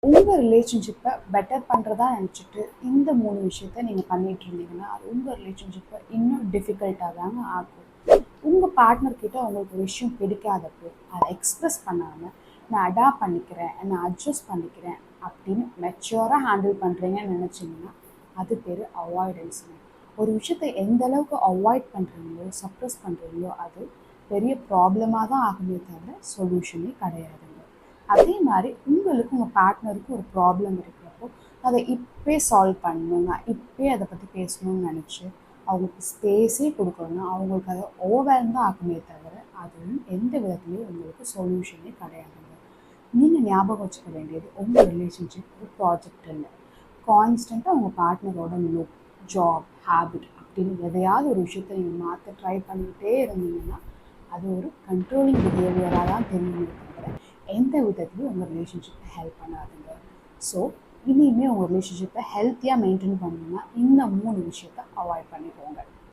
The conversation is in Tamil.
உங்கள் ரிலேஷன்ஷிப்பை பெட்டர் பண்ணுறதா நினச்சிட்டு இந்த 3 விஷயத்த நீங்கள் பண்ணிகிட்டு இருந்தீங்கன்னா அது உங்கள் ரிலேஷன்ஷிப்பை இன்னும் டிஃபிகல்ட்டாக தாங்க ஆகும். உங்கள் பார்ட்னர்கிட்ட உங்களுக்கு ஒரு விஷயம் பிடிக்காதப்போ அதை எக்ஸ்ப்ரெஸ் பண்ணாமல் நான் அடாப்ட் பண்ணிக்கிறேன், நான் அட்ஜஸ்ட் பண்ணிக்கிறேன் அப்படின்னு மெச்சூராக ஹேண்டில் பண்ணுறீங்கன்னு நினச்சிங்கன்னா அது பேர் அவாய்டன்ஸுங்க. ஒரு விஷயத்தை எந்த அளவுக்கு அவாய்ட் பண்ணுறீங்களோ, சப்ரெஸ் பண்ணுறீங்களோ அது பெரிய ப்ராப்ளமாக தான் ஆகுமே தவிர சொல்யூஷனே கிடையாதுங்க. அதே மாதிரி உங்களுக்கு உங்கள் பார்ட்னருக்கு ஒரு ப்ராப்ளம் இருக்கிறப்போ அதை இப்போயே சால்வ் பண்ணணும், நான் இப்போயே அதை பற்றி பேசணும்னு நினச்சி அவங்களுக்கு ஸ்பேஸே கொடுக்கணும்னா அவங்களுக்கு அதை ஓவர்வெல்ம் தான் ஆகுமே தவிர அதுவும் எந்த விதத்துலேயும் உங்களுக்கு சொல்யூஷனே கிடையாதுங்க. நீங்கள் ஞாபகம் வச்சுக்க வேண்டியது உங்கள் ரிலேஷன்ஷிப் ஒரு ப்ராஜெக்ட் இல்லை. கான்ஸ்டண்ட்டாக உங்கள் பார்ட்னரோட லுக், ஜாப், ஹேபிட் அப்படின்னு எதையாவது ஒரு விஷயத்தை நீங்கள் மாற்ற ட்ரை பண்ணிக்கிட்டே இருந்தீங்கன்னா அது ஒரு கண்ட்ரோலிங் பிஹேவியராக தான் தெரியுமே தவிர எந்த விதத்துலையும் உங்கள் ரிலேஷன்ஷிப்பை ஹெல்ப் பண்ணாதுங்க. ஸோ இனிமேல் உங்கள் ரிலேஷன்ஷிப்பை ஹெல்த்தியாக மெயின்டைன் பண்ணணும்னா இந்த 3 விஷயத்தை அவாய்ட் பண்ணிக்கோங்க.